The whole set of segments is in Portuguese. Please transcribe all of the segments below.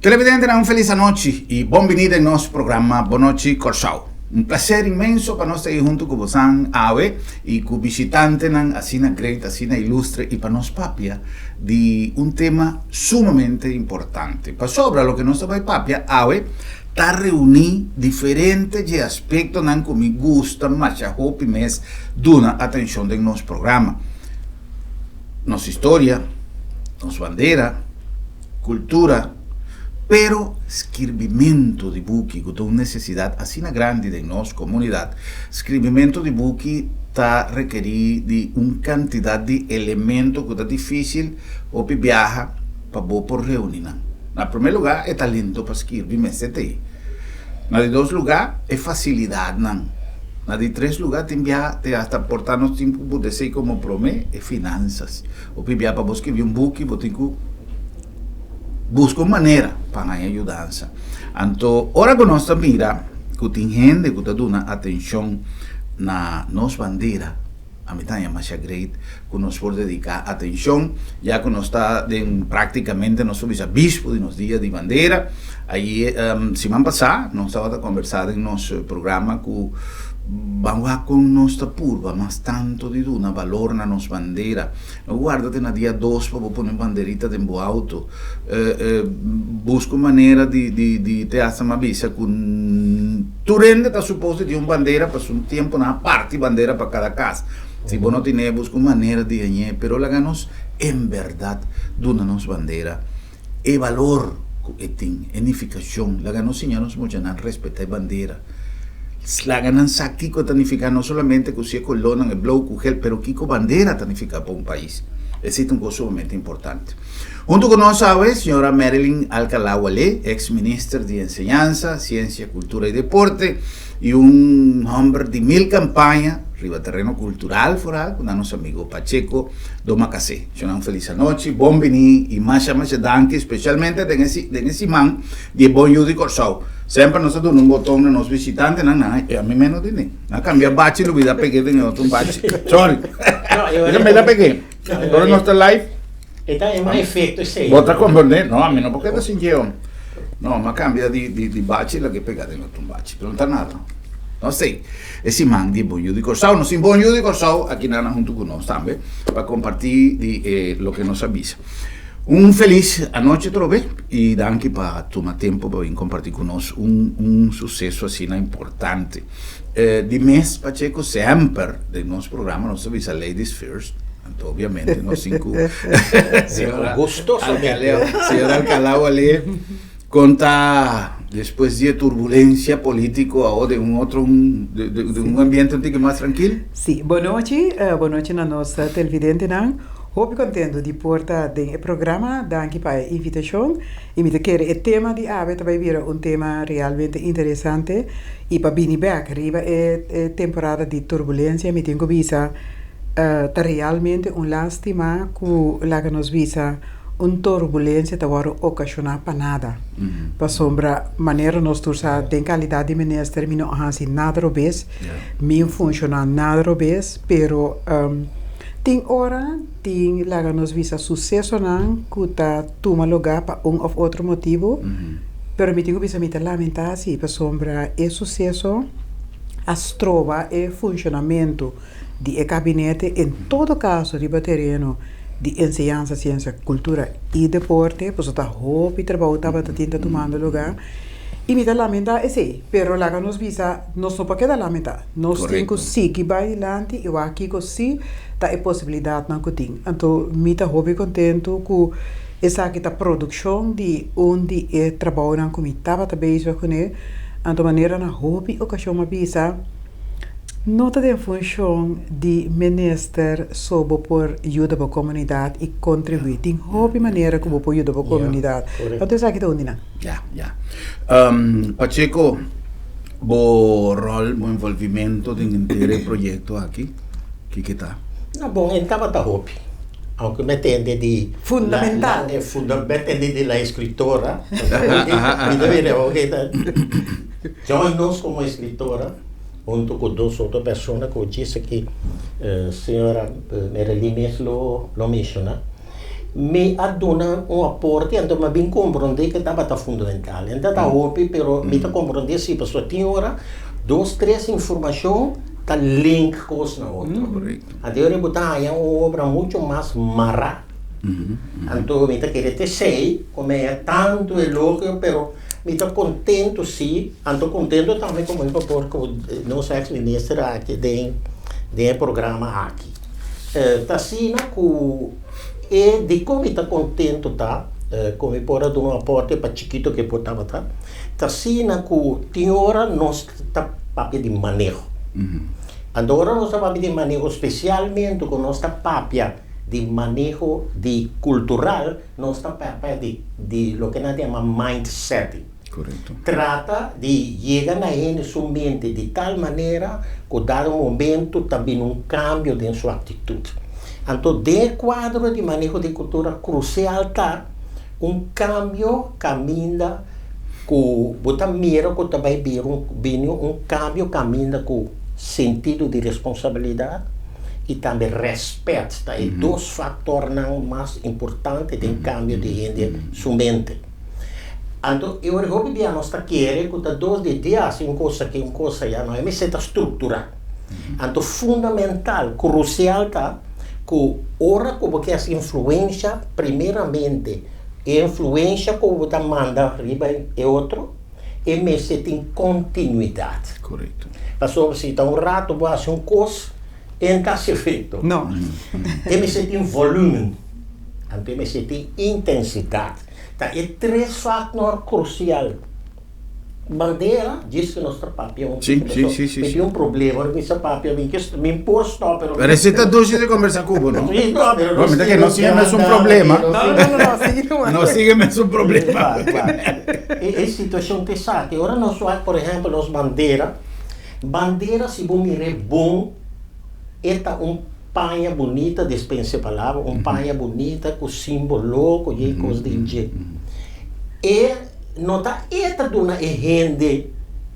Televidente, un feliz noche y bienvenido en nuestro programa Bonochi Corsao. Un placer inmenso para nosotros estar junto con Bosan Ave y con visitantes asina great, asina ilustre y para nos papia de un tema sumamente importante. Para sobre lo que nos va papia Ave está reunir diferentes aspectos que me gustan, más hope y mes duna atención de nuestro programa. Nuestra historia, nuestra bandera, cultura, pero escribimento de buki, que una necesidad así grande de nuestra comunidad, escribimento de buki está requerir de una cantidad de elementos que es difícil o viaja para por reunir. En primer lugar, es talento para escribir, en dos lugares, es facilidad. En tres lugares, te hasta portarnos tiempo de ser como promé, es finanzas. O viaja para escribir un buki, busca uma maneira para ajudar. Então, ora que nós mira, que tem gente que está dando atenção na nossa bandeira, a mitad é mais great, que nós podemos dedicar atenção, já que nós está praticamente nós somos bispo de nos dias de bandeira. Aí, semana passada, nós estávamos conversando em nosso programa com vamos com nossa curva, mas tanto de duna valor na nossa bandeira. Guarda-te na dia 2 para pôr uma bandeirita de alto. Busca maneira de ter essa mabisa com tu rende está suposto de uma bandeira para um tempo na parte bandeira para cada casa. Se você não tem, busca maneira de ganhar, pero la ganos em verdade duna nossa bandeira e valor que tem, edificação. La ganos senhores muito não respeitar a bandeira. La ganancia aquí tanifica no solamente que se colonan el blow cugel, pero Kiko bandera tanifica para un país. Existe un cosa sumamente importante. Junto con nosotros, señora Marilyn Alcalá Wale, ex ministra de Enseñanza, Ciencia, Cultura y Deporte, y un hombre de 1000 campañas, arriba terreno cultural foral, con nuestro amigo Pacheco Domacasé. Una feliz noche, buen venir y más danke, especialmente de ese man de Bon Judy Corsao. Sempre nosotros un botón de los visitantes, a mí menos de ni. A cambiar bache, lo vida pegué de otro bache. Sorry. Yo me la pegué. Pero no está live. Está en un efecto ese. Otra comprender, no, a mí no, porque te sintió. No, ma cambia di bache la che pegate in otro bache. Pero no está nada. No sé. Ese man di Bon Judy Corsao, no sin Bon Judy Corsao, aquí nada junto con nosotros también, para compartir lo que nos avisa. Un feliz anoche trove y danke para tomar tiempo para compartir con nosotros un suceso así importante. Di mes Pacheco sempre del nostro programma, nostro visa Ladies First, ovviamente no cinco. Señora Alcalá Wale conta después de turbulencia política o de un ambiente un poco más tranquilo. Sí, buenas noches a nostra televidente. Hoop contento di portare del programma, danke per l'invitazione. E mi chiede il tema di avete avere un tema realmente interessante e per bene back arriva è temporada di turbulenza mi tengo visa realmente un lastima cu la che nos visa un turbulenza che va occasiona per nada. Per sombra maniera nos tursa den qualità di minister mi no hansi nada robes, mi funziona nada robes, pero ting ora, ting laga nos visa sucesso nan, kuta tuma lugar pa un of outro motivo, pero mi tingo visa mita lamentasi, per sombra e sucesso, as trova e funcionamento di gabinete, in todo caso, riba terreno, di enseñanza, ciencia, cultura e deporte, pues ta hopi trabalho tava tinta tomando lugar. E me dá lamentar, é sim, pero lá que nos visa, nós não podemos lamentar. Nós temos que seguir adelante e aqui que sim, tá a possibilidade não que tem. Então, me dá hobby contento com essa que tá produção de onde é trabalho não que me estava também com ele. Então, maneira na hobby ocasião uma visa, nota de função de minister sobre por ajuda para a comunidade e contribuir. Tem hobby maneira como por ajuda para a comunidade. Então, essa aqui tá onde não? Ya. Pacheco, bo rol, bo envolvimento de inteiro projeto aqui, que está? No, bom, estava da hobby. Aunque me tende di fundamental. Me tende di la escritora. Mi deve okay. Join nos como escritora, junto con dos otras personas que disse que a senhora Marilyn lo menciona. me aduna un aporte, então me bem compreender que estava fundamental. Então tá hopi, pero me tá compreender se pessoa tem hora, 2, 3 informação, tá link com na outra. Correcto. Então eu botar aí uma obra muito mais mara. Então me tá querendo sei como é tanto elogio, pero me tá contento sim, ando contento também como eu porque nosso ex-ministro aqui tem programa aqui. Tá assim e de como está contento tá como pode dar um aporte para chiquito que portava tá assim que tem hora nós tá papel de manejo agora nós tá papel de manejo especialmente com nossa papel de manejo de cultural nós tá papel de lo que nós chamamos mindset. Correcto. Trata de chegar na sua mente de tal maneira que dado momento também cambio em sua atitude. Então, de quadro de manejo de cultura crucial está cambio caminha com você mira que também vir cambio caminha com sentido de responsabilidade e também respeito. Tá? E dois fatores mais importantes de cambio de sua mente. Então, eu acho que nós queremos que dois de dias uma coisa já não é, mas está estruturada. Então, fundamental, crucial está que ora como que essa influência, primeiramente, influência que você manda arriba é outro, e mas se tem continuidade. Correto. Passou se está rato, você faz coisa, e está se feito. Não. E mas se tem volume, então mas se tem intensidade. Tá, é 3 fatores cruciais. Bandeira diz que nosso papel Sim. tem um problema, porque esse papel me impôs não, pero Parece que está doce de conversar com o ¿no? Sí, no, pero Realmente que no sigue mais um problema. Não, Não sigue mais um problema. Claro. É situação que sabe. Agora nós vamos, por exemplo, os bandeiras, se vão mirar bom, é panha bonita, dispensa a palavra, panha bonita com símbolo, com coisas de jeito. E nota esta dona rende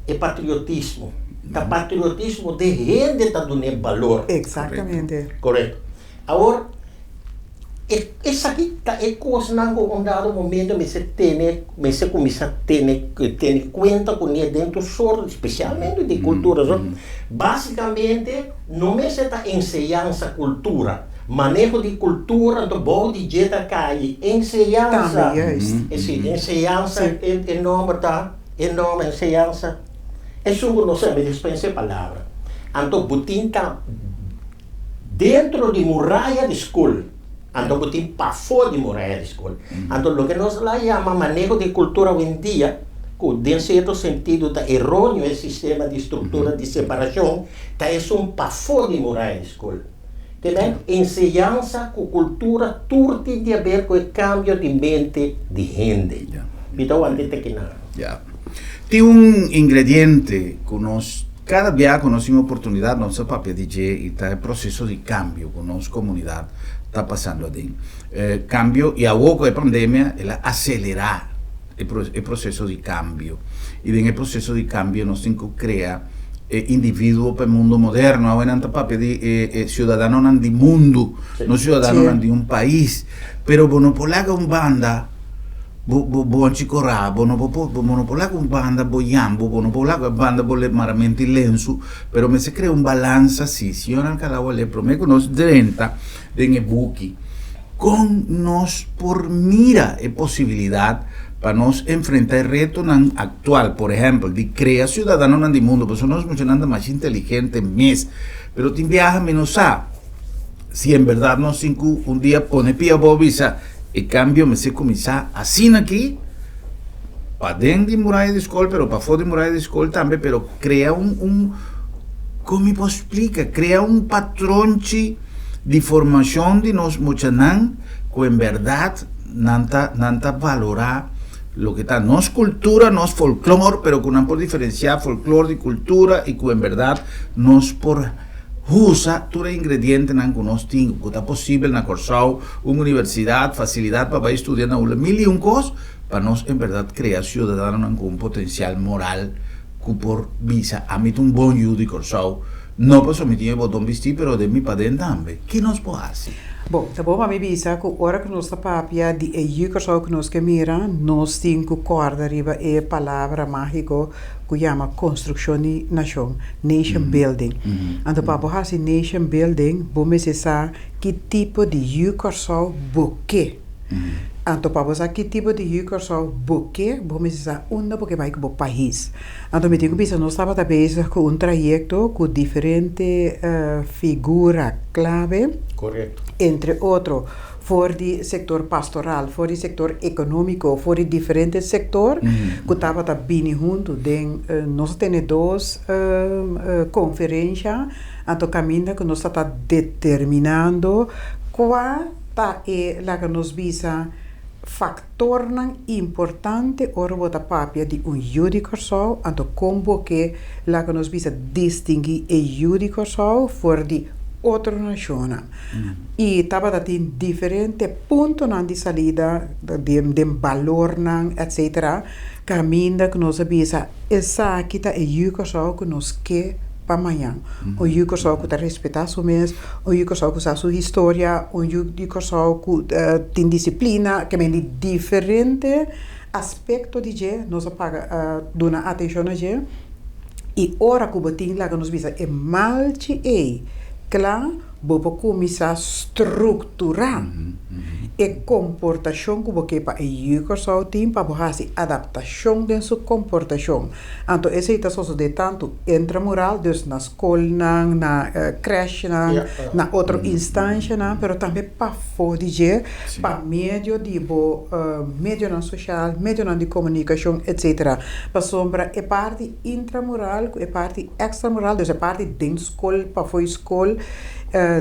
é patriotismo. O patriotismo de rende está dando valor. Exatamente. Correto. Agora, essa aqui é coisa que um dado momento você começa a ter conta com ele dentro do soro, especialmente de cultura. Basicamente, não é essa ensinança cultura, manejo de cultura, do bom de jeito que ensinança. Ensinança é enorme, tá? Enorme ensinança. É só não sei, me dispensa a palavra. Então, Putin está dentro de muralha de escola. Então, Putin para fora de muralha de escola. Então, o que nós lá chamamos manejo de cultura hoje em dia, que, em certo sentido, está errôneo esse sistema de estrutura de separação, está para fora de muralha de escola. Também, ensinança com cultura, tudo tem a ver com o cambio de mente de gente. Então, antes de que nada. Tem ingrediente que nós, cada dia que nós temos oportunidade, nosso papel de e está em processo de cambio com nossa comunidade. Está passando ali. Cambio, e a pouco da pandemia, ela acelerar o processo de cambio. E nesse processo de cambio, nós temos que criar indivíduo para o mundo moderno. Agora, não papel de cidadão não de mundo, não cidadão não de país. Pero, bueno, polaca banda, buon cicorà, buono polaco banda, boiambo, buono polaco banda, bolle maramente lenço, però me se crea balance assim, se eu não cada vez prometo nos 30 de buki, com nós por mira e possibilidade para nós enfrentar o reto atual, por exemplo, de criar cidadãos do mundo, porque nós funcionando mais inteligente mês, pero tem viaja menos a, se em verdade nós dia põe pia bobisa e cambio me se começar assim aqui para dentro de muralha de escola, pero para fora de muralha de escola também, pero criar como me explica, criar patrão de formação de nós mochanan que em verdade não tá valorar lo que está nos cultura, nos folclore, pero que não por diferenciar folclore de cultura e que em verdade nos por usa todo ingrediente que nós temos, que está possível na Corsau, uma universidade, facilidade para estudar na aula, mil e coisas, para nós, em verdade, criar cidadãos com um potencial moral, que por visa, a mim, bom judo de Corsau, não posso me tinha botão vestir, pero de mim para dentro também. Que nós podemos? Bom, tá bom, mas me bisa que hora que nós papia de que só que nós que mira, nós temos que corda riba é palavra mágico que chama construção de nação, nation building. Então, para fazer nation building, vamos pensar que tipo de só buque. Então, para você que tipo de só buque, vamos pensar onde porque vai para o país. Então, me digo que nós estava talvez com um trajeto com diferente figura clave. Correto. Entre outros, voor die sector pastoral, voor die sector econômico, voor die diferente sector, que estava bem junto. Nós temos duas conferências, então caminho que nós estamos determinando qual é a que nos visa factor importante ora vota papia di un judicação, então como que la que nos visa distinguir e judicação for di outra nação. E estava tem diferente pontos de saída, de valor, etc. Caminho que nós visa essa aqui é judicação que nos quer para amanhã. O judicação que respeita o mês, o judicação que sabe sua história, o judicação que tem disciplina, que é diferente aspecto de je, nós paga dona atenção a je. E ora que botin lá que nos visa é malte claro, vou começar a estruturar a comportação que você para educação tem para fazer adaptação de sua comportação. Então, esse é o de tanto intramural, dus na escola, na creche, na outra instância, mas também para fora de para meio de meio na social, meio na de comunicação, etc. Para sombra é parte intramural, é parte extramural, dus é parte dentro da escola, para fora da escola,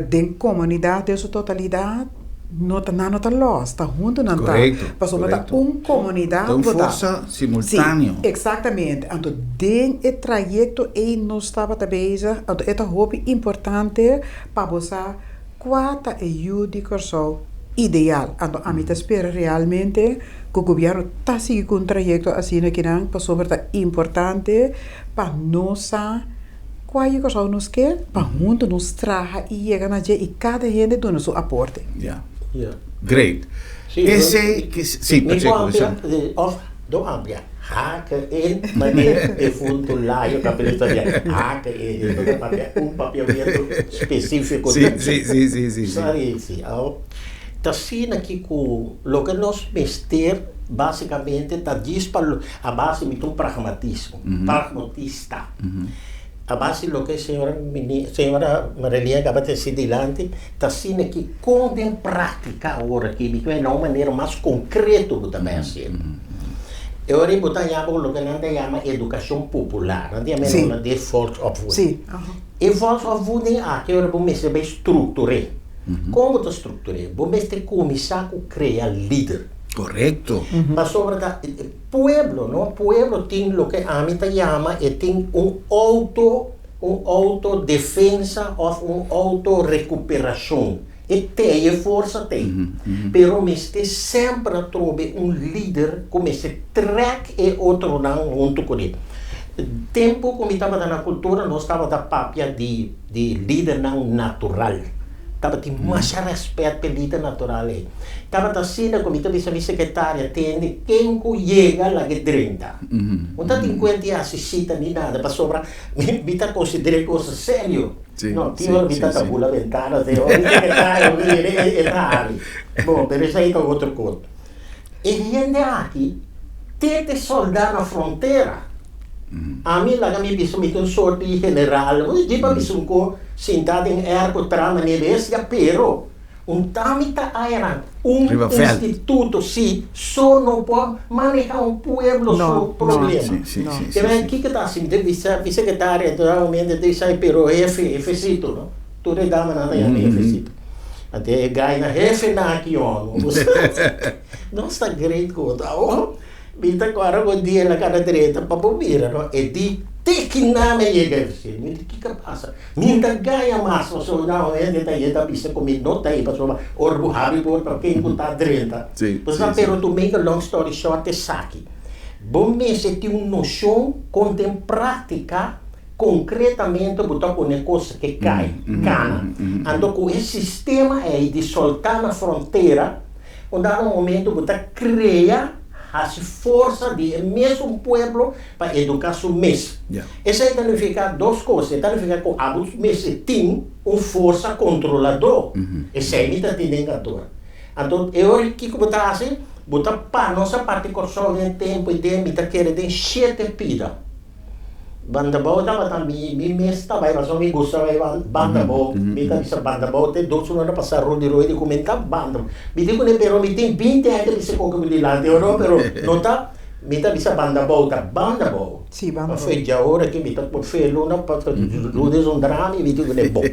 dentro da comunidade, de sua totalidade. Não está lost, está junto, não está. Passou uma comunidade. Então, força simultânea. Sim, exatamente. Então, dentro do trajeto, nós estava também, então, é muito importante para você qual é a educação ideal. Então, a mim espera realmente que o governo está seguindo um trajeto assim, que não, passou é importante para nós qual é a nos quer, para junto nos traga e chegar na gente e cada gente dá o seu aporte. Great. Sì, Esse che sì, do amplia. Hack in maniera di funtullaio capellettoria. Hack in un papiamento specifico. Sì. Sì. Tassina che con lo che nos mestiere basicamente da disparo a base di un pragmatismo, pragmatista. A base do que a senhora Marelia acaba de se dilante, está sendo que quando em prática agora que de uma maneira mais concreta do também assim. Eu ora botar já o que nós chama educação popular, não é mesmo de volksopvoeding. Sim. E volksopvoeding aqui eu vou me saber estruturar. Como tu estruturar? Vou me ter começar a criar líder. Corretto. Mas sobre o pueblo, no? Pueblo tem o que a mim chama e tem autodefesa ou autorrecuperação. E tem força tem. Pero me este sempre a trobe líder como esse track e outro não junto com ele. Tempo como estava na cultura, nós estava da papia de líder não natural. Estava tem mais respeito pelo líder natural. Estava assim, como estava a secretária, tem quem chega lá que 30. Não tem conta assistida nem nada, para sobrar, me está considerando coisa sério. Não, tinha que estar tabula ventana, tem secretário, bom, mas isso aí é outro conto. E gente aqui, tem soldado na fronteira. A mim lá me disse um sorte de general, eu disse para mim com sentado em ergo trama nevesia, pero tamita era instituto sim, só não pode manejar pueblo seu problema. O que está assim, deve secretária, realmente deve sair, pero jefecito, não? Tu le dá nada jefecito. Até ganha jefe na aqui, ó. Não está great coisa. Bita agora o dia na cara direita para bombeira, não? E di que não me chega assim, me diz que passa. Minta ganha mais, só não é de daí da pista comigo não tem para só orbo habi por para quem está direita. Pois a pero to make a long story short é saque. Bom mês tem uma noção com tem prática concretamente botar com uma coisa que cai, cana. Então, com esse sistema aí de soltar na fronteira, um dado momento, botar criar as forças de mesmo povo para educar seu mês. Isso aí significa duas coisas. Significa que o mês tem uma força controladora. Isso aí está tendo. Então, eu que botar assim, botar para nossa parte corção em tempo e de me tá querendo sete pida. Banda boa tá mi mês tá vai, mas não me gosta vai banda boa. Me tá bisa banda boa tem 2 anos passar rodi de comentar banda. Me digo ne pero me tem 20 anos de se com que de lá, pero não tá me tá bisa banda boa. Sì, banda boa. Foi já hora que me tá por felo na para ludes um drama me digo ne bom.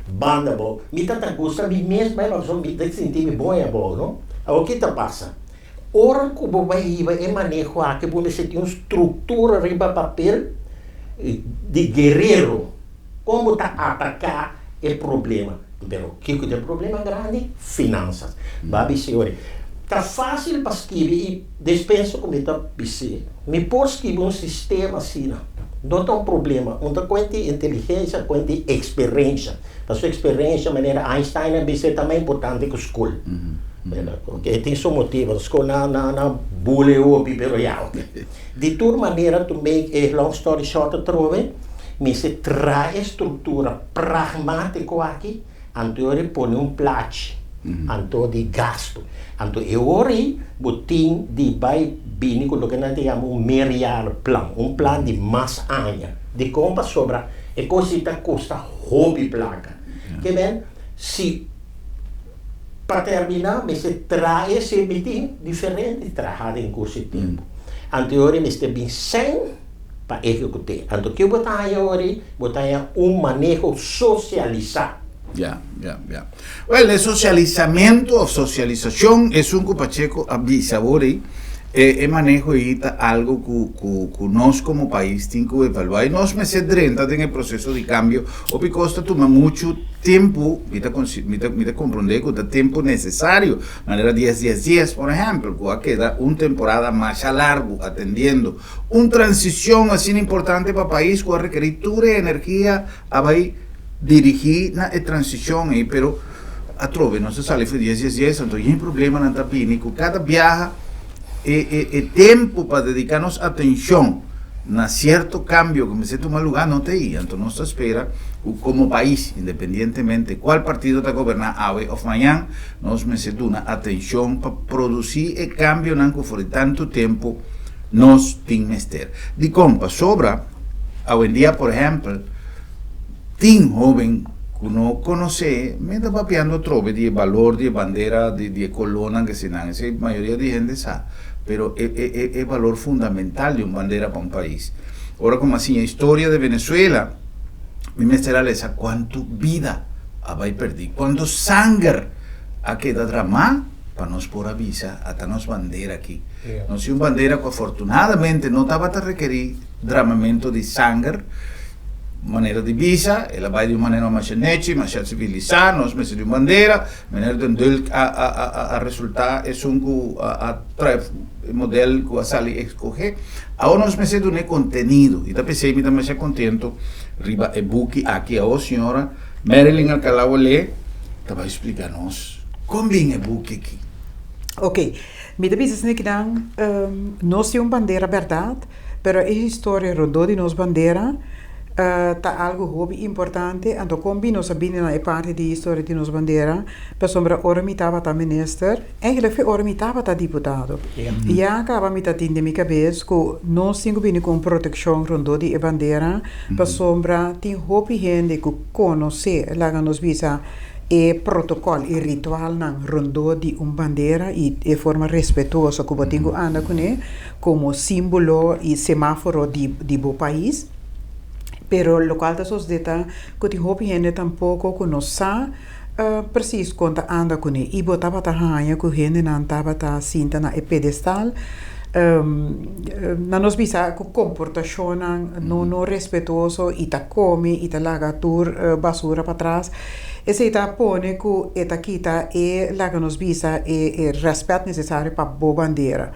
Banda boa. Me tá gosta me mês vai, mas não me tá sentir bom é bom, não? O que tá passa? Ora que o vai é manejo aqui, você tem uma estrutura riba papel de guerreiro, como está atacar o problema. Pero que é o problema grande? Finanças. Babi senhores, está fácil para escrever e dispenso como está dizendo. Me pode escrever um sistema assim, não tem um problema. Não tem inteligência, tem experiência. A sua experiência, maneira Einstein é também importante que a escola. Okay, tem seu motivo, a escola na bule ou pero já. De toda maneira, to make a long story short, trove, me se traz estrutura pragmática aqui, então ele põe plate, então de gasto. Então eu ori, botin de vai bem com o que nós chamamos merial plan, plan de mais anos, de como sobra, e coisa que custa hobby placa. Que bem, se para terminar, me se traz esse meeting diferente, trabalhar em curso de tempo. Anteriormente, me estive bem sem para executar. Então, o que eu botar aí, manejo socializar. Well, el socializamiento o socialización es un cupacheco avisa, bori. Manejo ahorita algo que nós como país temos que evaluar e nós me sedrenta em el processo de cambio o porque costa toma muito tempo me compreender que o tempo necessário maneira 10 por exemplo que queda uma temporada mais largo atendiendo uma transição assim importante para o país que requerir toda a energia a vai dirigir na transição aí pero a trove não se sale foi 10 então tem problema na tapini que cada viaja tempo para dedicarnos atenção a certo cambio que me se toma lugar não tem, então nós espera como país, independentemente qual partido está governando hoje ou amanhã, nós me se dá atenção para produzir o cambio não que for tanto tempo nós temos que ter. De compa sobra, hoje em dia, por exemplo, tem jovem que não conhece, me está papiando trove de valor de bandeira de coluna que se não, essa maioria de gente sabe. Pero es valor fundamental de una bandera para un país. Ahora, como así, la historia de Venezuela, mi mestraleza, cuánto vida va a perder, cuánto sangre ha quedado drama para nos por avisa hasta nos bandera aquí. No es una bandera que afortunadamente no estaba a requerir dramamento de sangre, maneira de visa, ela vai de uma maneira mais genérica, mais civilizada, nós meses de bandeira, maneira de a resultar é um modelo que a sali escolher. Agora nós meses de conteúdo, e da pensei me também contento, riba e book aqui a senhora Marilyn Alcalá-Olé, vai explicar-nos como vem o book aqui. Ok, me deve dizer que nós temos bandeira verdade, pero a história rodou de nós bandeira tá algo hobby importante, então como nós sabemos na parte da história de nossa bandeira, para sombra ora me estava tá ministro, eigenlijk foi ora me estava tá deputado. E acaba me tá tendo minha cabeça que nós temos bem com proteção rondou de bandeira, para sombra tem hobby gente que conhece, lá nos visa e protocolo e ritual na rondou de bandeira e de forma respeitosa que eu tenho anda com ele como símbolo e semáforo de bo país. Pero lo qual da società que tem hobby gente tampouco conosce precies quando anda com ele e botava ta hanha que gente não estava ta cinta na pedestal na nos bisa com comportação não respeitoso e ta come e ta laga tur basura para trás esse ta pone que eta kita e laga nos bisa e respeito necessário para boa bandeira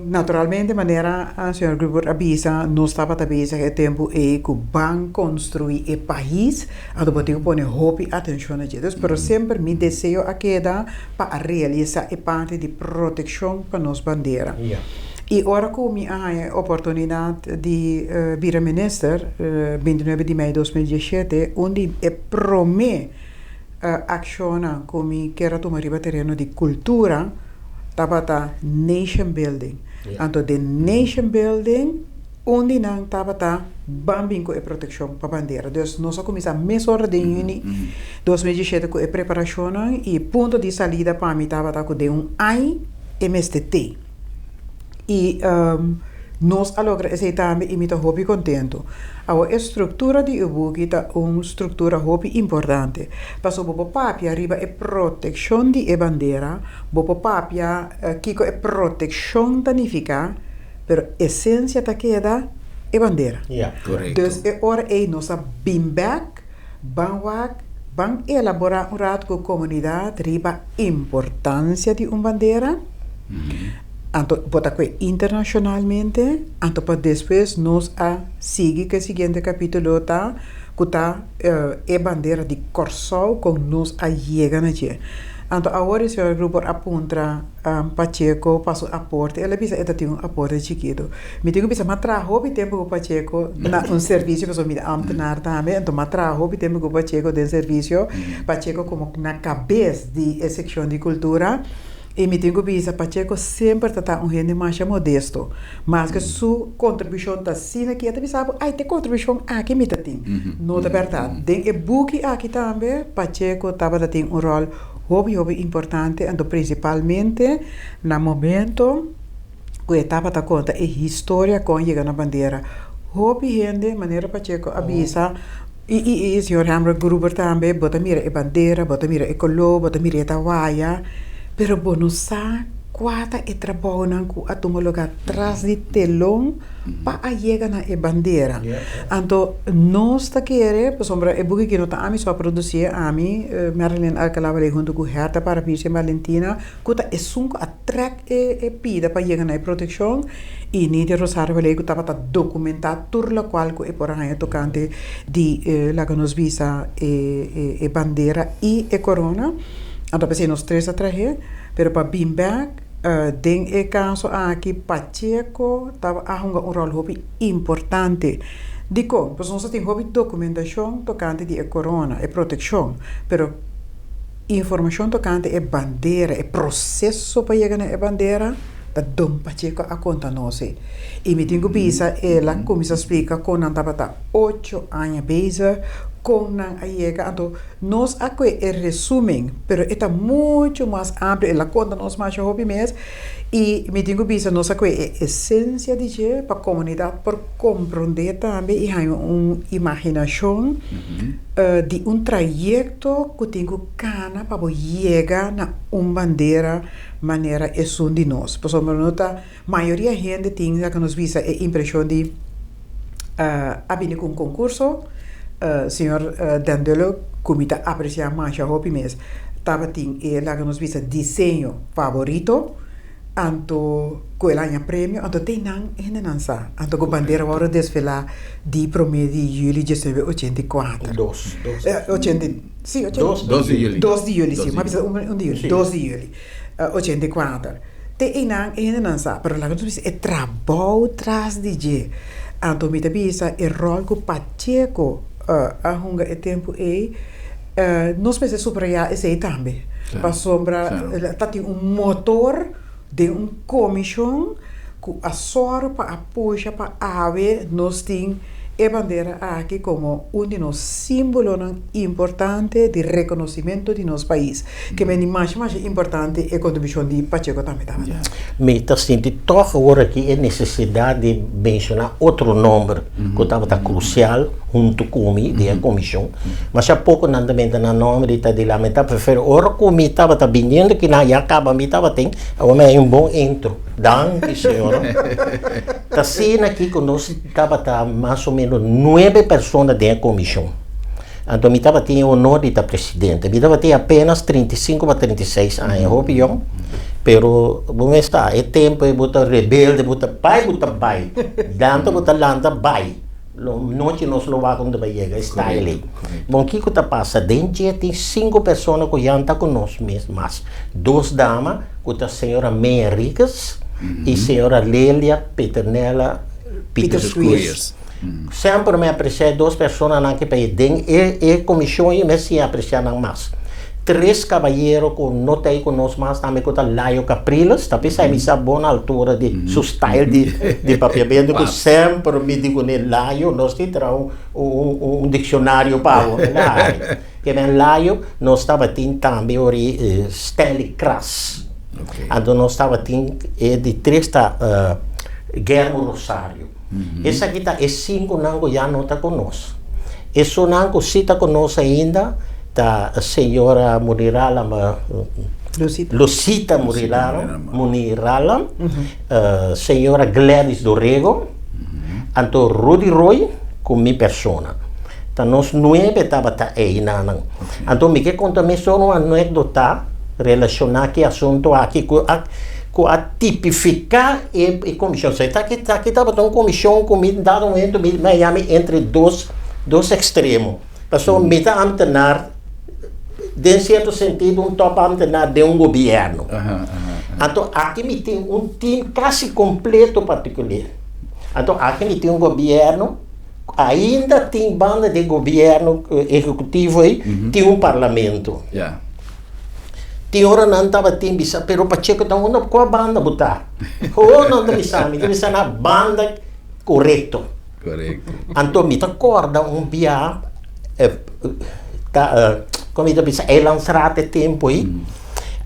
Naturalmente, maneira a senhora Grupo avisa, não estava a bezig het tempo que van construir o país, a do botigo pone hopi atenção a Jesus, pero sempre mi desejo a queda para realizar a parte de proteção para nos bandeira. Yeah. E ora que mi ha a oportunidade de vir minister, 29 de maio de 2017, onde promete aziona come che era tomar riba terreno di cultura, tabata nation building. Yeah. Anto de nation building, onde nang tabata bambinco e proteção para bandeira. Dus nós começamos a mesora de juni 2017 com a preparação e ponto de saída para mim tabata com de ai MST. E nós alogra esse também imita hobby contento. A estrutura de Ubuki é uma estrutura hobby importante. Passo bobo papia arriba é proteção de bandeira, bobo papia kiko é proteção danifica, pero essência ta queda é bandeira. Yeah. Correcto. Dus é hora é nossa beamback, van elaborar rato com a comunidade riba importância de bandeira. Anto bota que internacionalmente, anto para depois nós a seguir que o seguinte capítulo tá, que bandeira de Corsol com nós a chega na dia. Anto agora o senhor grupo aponta Pacheco passo aporte, ela bisa eta tem aporte chiquito. Me digo bisa matraho bi tempo com Pacheco na serviço que me ambtenaar também, então matraho bi tempo com Pacheco de serviço, Pacheco como na cabeça de secção de cultura. E me tenho visto Pacheco sempre está gente mais modesto, mas que sua contribuição está assim que até sabe, ai tem contribuição aqui me tem, não é verdade. Tem book aqui também Pacheco estava tem rol hobby importante, então principalmente no momento que estava a conta a história com chega na bandeira, hobby gente maneira Pacheco avisa. E senhor Hammer Gruber também bota mira a bandeira, bota mira a color, bota mira a tawaia. Pero bonusa quata e trabalham com a tomologa atrás de telão para chegar na bandeira. Então, nós tá querendo, por exemplo, é porque que não tá a mim só produzir a mim, Marilyn Alcalá junto com Herta para Pirce Valentina, que tá é sunco atrac e pida para chegar na proteção e Nídia Rosário Valeu que tava documentado tudo o qual que é por aí tocante de lá que nos visa e bandeira e corona. Então, pensei nos três atrás, pero para Bimback, tem o caso aqui, Pacheco, estava a jogar rol hobby importante. Digo, pois nós temos hobby documentação tocante de corona, e proteção, pero informação tocante é bandeira, é processo para chegar na bandeira, da Dom Pacheco a conta nós. E me tenho visa, ela começa a explicar com a tabata 8 anos bezig, com a chega, então nós aqui é resumen, pero está muito mais amplo, ela conta nós mais hobby mesmo, e me tenho visa nós aqui é essência de que para a comunidade por compreender também e há uma imaginação de trajeto que tenho cana para chegar na bandeira maneira é som de nós. Por exemplo, a maioria da gente tem que nos visa a impressão de abrir com concurso. Senhor Dandelo, como está apreciando mais a hobby mesmo, estava tem lá que nos visa desenho favorito, anto com ele ganha prêmio, anto tem não sa, anto com bandeira agora desfilar de 1 de julho de 1984. 2 de julho, sim, mas de julho, 2 de julho, 84. Tem não sa, pero lá que nos visa é trabalho atrás de je, anto me visa é rol com Pacheco. A hunga e tempo nós precisamos superar esse também. Para sombra, tem motor de comissão que a soro para apoiar para ave nós tem a bandeira aqui como de nos símbolos importante de reconhecimento de nosso país. Que é mais importante a contribuição de Pacheco também. Mas eu sinto toch agora que é necessidade de mencionar outro número que estava crucial junto com a comissão. Mas há pouco andamento na nome de lamentar, prefiro ora como estava vindo que na acaba me estava tem, é um bom intro. Danke, senhora. Tá sendo aqui que nós estava mais ou menos 9 pessoas dentro da comissão. Então, me estava tendo o honor de estar presidente. Me estava tendo apenas 35 para 36 anos, opinião. Pero, bom está, é tempo de botar rebelde, botar pai, lanta, botar lanta, pai. Não te nos louvar quando vai chegar, está ali. Bom, o que está passando? Dentro tem 5 pessoas que já estão conosco mesmo, mas 2 damas, que a senhora Meia Ricas e a senhora Lélia Peternella Peter Squeers. Sempre me apreciei 2 pessoas na que pedem e comissão e me se apreciar mais. 3 cavalheiros que não tem conosco mais também que está Laio Capriles, também sai me boa na altura de seu style de papel bem que sempre me digo ne Laio, nós temos um dicionário para o Laio. Que bem Laio, nós estava tendo também o Stanley Crass. Então nós estava tendo de 3 Guillermo Rosário. Esse aqui está, é 5 nango já não está conosco. Esse nango se está conosco ainda, tá a senhora Munirala, Lucita Munirala, senhora Gladys Dorrego, então Rudy Roy com minha persona. Então nós 9 estava aí na. Então me que conta me só uma anedota relacionada que assunto aqui com a tipificar e comissão. Aqui estava uma comissão com me dado um momento entre dois extremos. Passou me está a de certo sentido, top de um governo. Então, aqui me tem um time quase completo particular. Então, aqui me tem um governo, ainda tem banda de governo executivo aí, tem um parlamento. Tem hora não estava tem bisa, pero Pacheco está uma com a banda botar. Ou não tem na banda correto. Então, me acorda via como eu disse, é lançado tempo aí,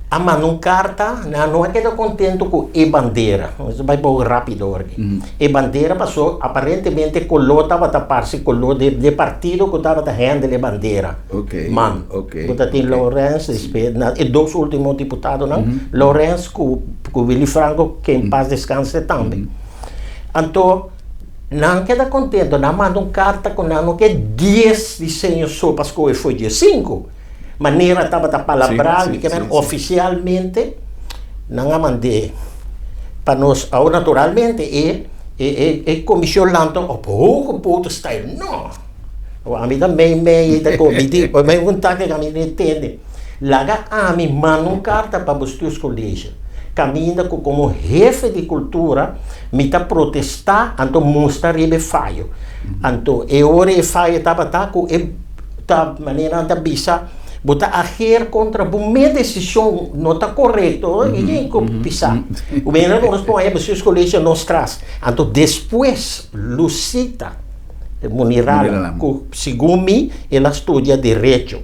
a mano carta, não é que estou contente com a bandeira, vai por rápido aqui. A bandeira passou, aparentemente, colou, estava a tapar-se, colou de partido que estava a render a bandeira. Mano, que tem Lourenço, e 2 últimos deputados, não? Lourenço com Willy Franco, que em paz descanse também. Então, não queda contente, não manda carta com não que 10 desenhos sopas que foi dia 5. Maneira estava a palavrar, que oficialmente não a mandei para nós, naturalmente, e comissão lá, pouco puto style, não. A mim também me vontade que a mim entende. Lá a mim manda carta para os colégios. Caminha como jefe de cultura, me está protestar, então mostra que falho. Então, e falho estava com a maneira de bisa, botar agir contra a minha decisão não está correto, e pisar. O menino corresponde a os colégios nos traz. Então, depois, Lucita Munirala, segundo ela estuda direito,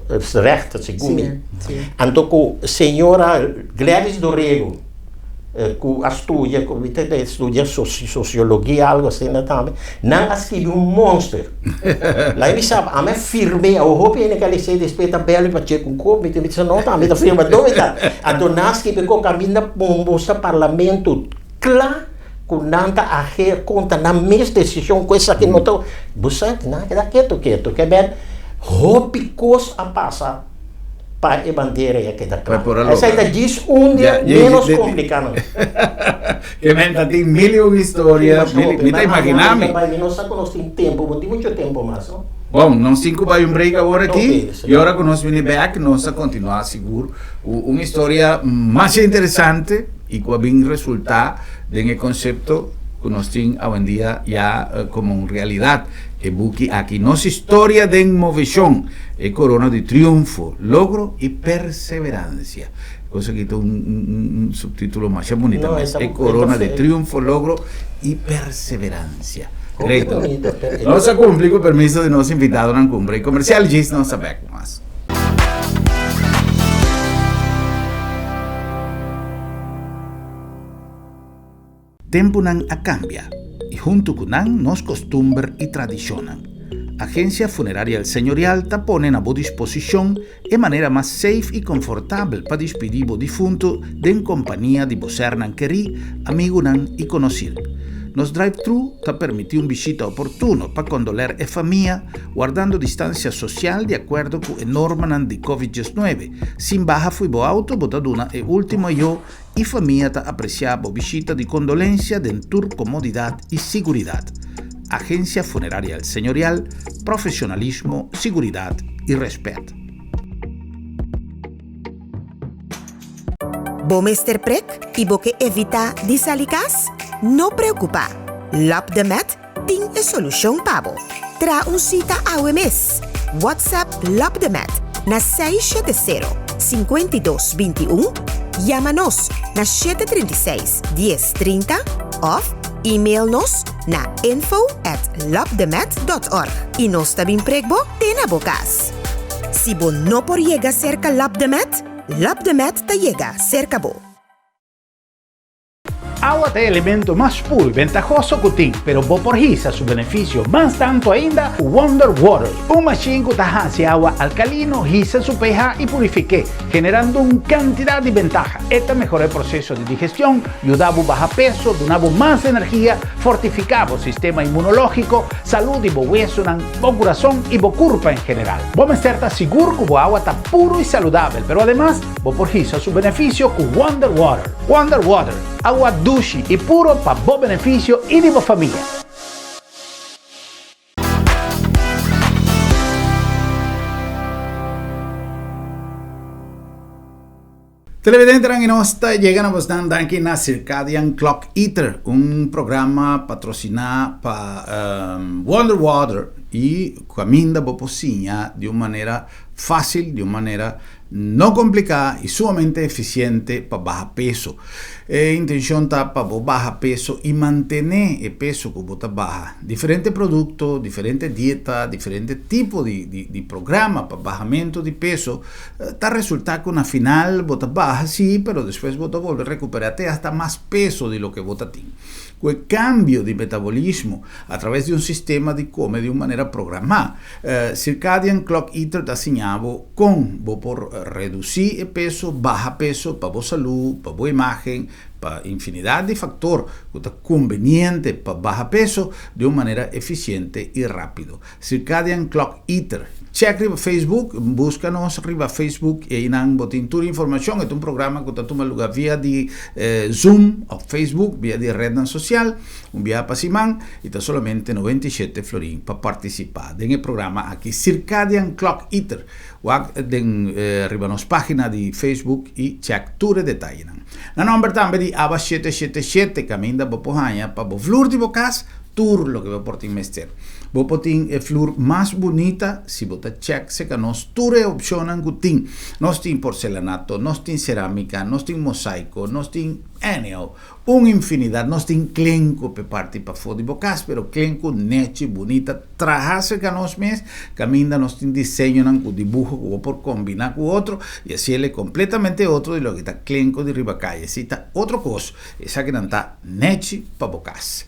segundo. Então, com a senhora Gladys Dorrego, estudia sociologia, algo assim, não escreve monstro. Lá ele sabe, a minha firme, eu hope que ele se respeita bem para chegar com o corpo, me disse, não, a minha firma dúvida. Então, nós que pegou caminho para o parlamento, claro, com nada a agir contra na mesma decisão, coisa que não estou, você, não, quieto, que bem, hope coisa a passar. Para a bandeira e aquela claro. Essa aí diz dia menos complicado. Que mente tem mil histórias, me está imaginando. Mas não sabe nós tem tempo, não tem muito tempo mais. Bom, nós 5 vai break agora aqui, e agora que nós vamos back, nós vamos continuar seguro. Uma história mais interessante e que vai resultar de conceito que nós temos hoje em dia já como uma realidade. E busque aqui nossa história de inovação, é corona de triunfo, logro e perseverança. Cosa que tem um subtítulo mais bonito, é corona de triunfo, logro e perseverança. Greito. Nós cumprimos com o permisso de nosso invitado na cumbre comercial, diz nós sabemos mais. Tempo não cambia. Y junto con nos costumbres y tradiciones. Agencia Funeraria El Señorial te pone a boa disposición de manera más safe y confortable para despedir o difunto de compañía de vocer nan querí, amigo nan y conocido. Nos drive-thru te permite una visita opportuna para condoler e famiglia, guardando distancia social de acuerdo con la norma di Covid-19. Sin baja fui bo auto, botaduna e último yo y familia te apreciaba visita de condolencia dentro comodidad y seguridad. Agencia Funeraria El Señorial, profesionalismo, seguridad y respeto. Bo Mr. Prek y bo que evita disalicas? No preocupa. Lap de Met tiene solución pabo. Tra un cita a mes. WhatsApp Lap de Met na 670-5221. Llámanos na 736-1030 of e-mail-nos na info@lapdemet.org y nos tabing pregbo tena bocas. Si bo no por llega cerca Lap de Met te llega cerca bo. Agua es el elemento más puro y ventajoso que tiene, pero vos por hisa su beneficio más tanto ainda Wonder Water. Un machine que hace agua alcalino, hisa su pH y purifique, generando una cantidad de ventajas. Esta mejora el proceso de digestión, ayuda a bajar peso, donaba más energía, fortificaba el sistema inmunológico, salud y hueso, corazón y curva en general. Vos me estar seguro que el agua está puro y saludable, pero además vos por hisa su beneficio con Wonder Water. Wonder Water, agua dulce y puro para vos beneficio y de vos familia. Televidente y nostra llegamos aquí a Circadian Clock Eater, un programa patrocinado por Wonder Water y caminda Boposinha de una manera fácil, de una manera no complicada y sumamente eficiente para bajar peso. Intención está para bajar peso y mantener el peso que vos baja. Diferentes productos, diferentes dietas, diferentes tipos de programas para bajamiento de peso. Está resulta que al final vos baja, sí, pero después vos vuelves a recuperarte hasta más peso de lo que vos tienes. El cambio de metabolismo a través de un sistema de come de una manera programada. Circadian Clock Eater está diseñado con vos por reducir el peso, baja peso para vos salud, para vos imagen, para infinidad de factores que está conveniente para bajar peso de una manera eficiente y rápido. Circadian Clock Eater. Check riba Facebook, búscanos riba Facebook e inang botin toda información. Es un programa que toma lugar vía de Zoom o Facebook, vía de red social, un vía pasimán y está solamente 97 florín para participar en el programa aquí Circadian Clock Eater. Riba nos página de Facebook y check toda detalle. La nombre también de ABA 777 caminda bopohaña para bo flor de bocas tour lo que va por ti mester. Vos potin e flor más bonita si vota check se que nos ture opcionan gutin. Nos tin porcelanato, nos tin cerámica, nos tin mosaico, nos tin eneo, un infinidad, nos tin clenco pe parti pa fodi bocas, pero clenco nechi bonita, trajase que nos mes, caminda nos tin diseño nan cu dibujo que por combinar con otro y así es completamente otro de lo que está clenco de ribacalle, si está otro cosa, esa que nanta nechi pa bocas.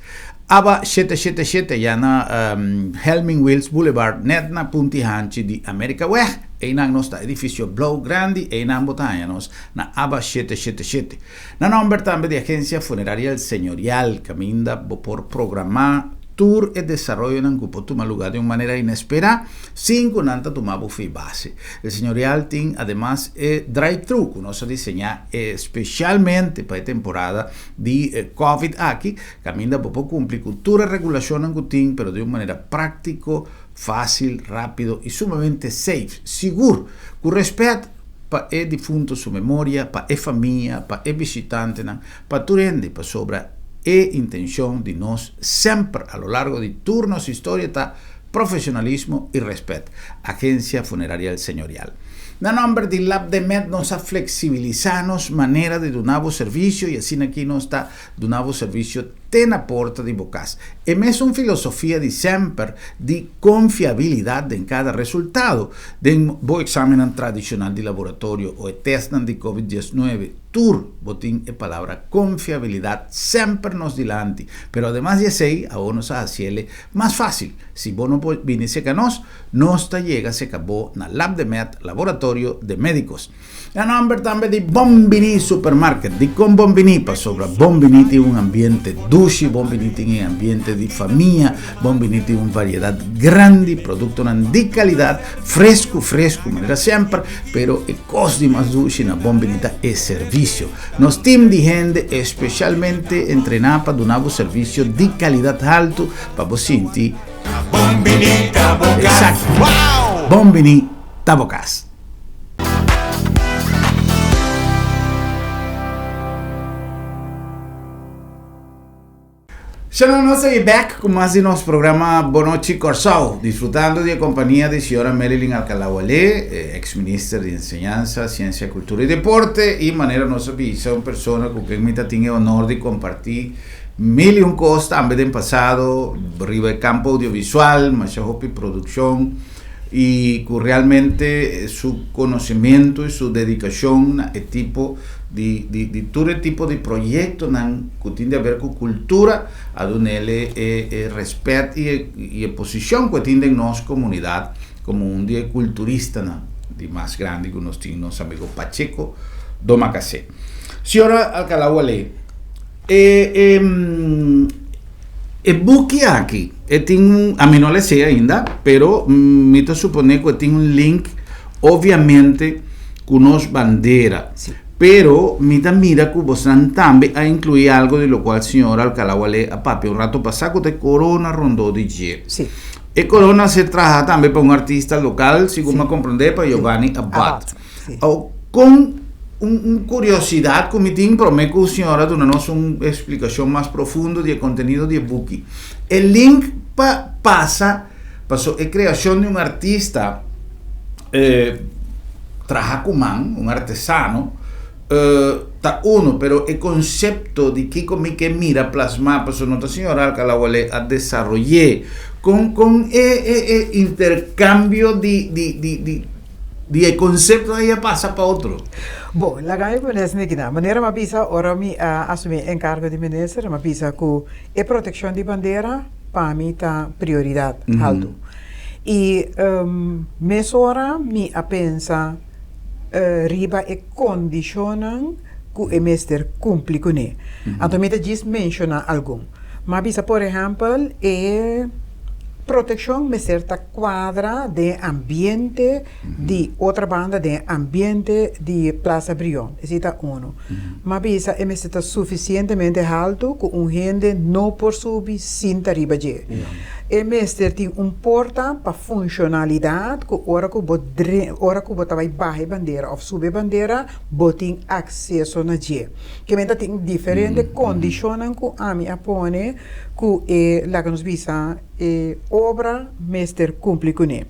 ABA 777 ya na Helming Wills Boulevard net na punti hanchi di America West e inang nostra edificio Blow Grandi e inang botañanos na ABA 777. Na nombre también de Agencia Funeraria El Señorial caminda por programar tour e desarrollo en cupo toma lugar de una manera inesperada sin que nanta tomar buffet base. El Señorial tiene además drive-thru que nos diseña especialmente para la temporada de COVID aquí, caminda por cumplir cultura regulación en cutín, pero de una manera práctico, fácil, rápido y sumamente safe, seguro, con respeto para el difunto su memoria, para la familia, para el visitante, para tu rende, para sobra e intención de nos siempre a lo largo de turnos historia está profesionalismo y respeto. Agencia Funeraria El Señorial. Na nombre de Lap de Met nos ha flexibilizado manera de donar servicio y así aquí nos está donando servicio ten a porta de bocas. Es una filosofía de siempre de confiabilidad en cada resultado. De un examen tradicional de laboratorio o test de COVID-19 tur botín e palabra confiabilidad siempre nos dilante, pero además de sei a uno se haciele más fácil. Si vos no viniste a nos te llega se acabó na Lab de Med, laboratorio de médicos. La nombre también di Bombini Supermarket, di con Bombini pa sopra. Bombini tiene un ambiente dulce, Bombini tiene un ambiente di famiglia, Bombini tiene una varietà grande, producto di qualità, fresco, manera sempre, pero e costi más dulce na Bombinita e servicio. Nos team di gente especialmente entrenada para dar un servicio de calidad alto para vos sentir. Bombinita Bocas. Exacto. Wow. Bombinita Bocas. Ya nos seguimos back con más de nuestro programa Bonochi Corsao, disfrutando de la compañía de señora Marilyn Alcalá-Walé, ex ministra de Enseñanza, Ciencia, Cultura y Deporte, y manera nos avisa una persona con quien me tiene el honor de compartir mil y un cosas también del pasado, arriba del campo audiovisual, más producción, y que realmente su conocimiento y su dedicación a tipo de todo tipo de proyectos que tienen a ver con cultura, a donde respeto y posición que tienen en nuestra comunidad como un día culturista de más grande que nos tiene nuestro amigo Pacheco Domacacé. Señora Alcalá-Walé, el buque aquí, a mí no le sé ainda, pero me supone que tiene un link, obviamente, con unas banderas. Sí. Pero mira que vos también a incluir algo de lo cual señora Alcalá-Walé a papi un rato pasado de Corona rondó de G. Sí. E Corona se trabaja también para un artista local, según me comprende, para Giovanni Abad. Sí. Con una curiosidad que me tiene, prometo que señora donarnos una explicación más profunda del contenido de Buki. El link pasó la creación de un artista, Trajacumán, un artesano, pero el concepto de que como que mira plasmar para su nota señora Alcalá-Walé a desarrollar con intercambio de concepto ahí pasa para otro. Bom, la gaya por essa nequina. Maneira uma pisa, ora me assumir encargo de ministro, uma pisa que a proteção de bandeira para mim tá prioridade alto. E mês ora me a pensa riba e condicionam que o mestre cumpre com ele. Então me diz menciona algum. Mas bisa por exemplo proteção me certa quadra de ambiente de outra banda de ambiente de Plaza Brion. Esse é um. Mas bisa é está suficientemente alto que gente não por subir sem riba de. E mestre tem porta para funcionalidade que hora que bota vai barra bandeira ou subir bandeira botem acesso na G. Que menta tem diferente condições que a mim apone que lá que nos bisa obra mestre cumpre com ele.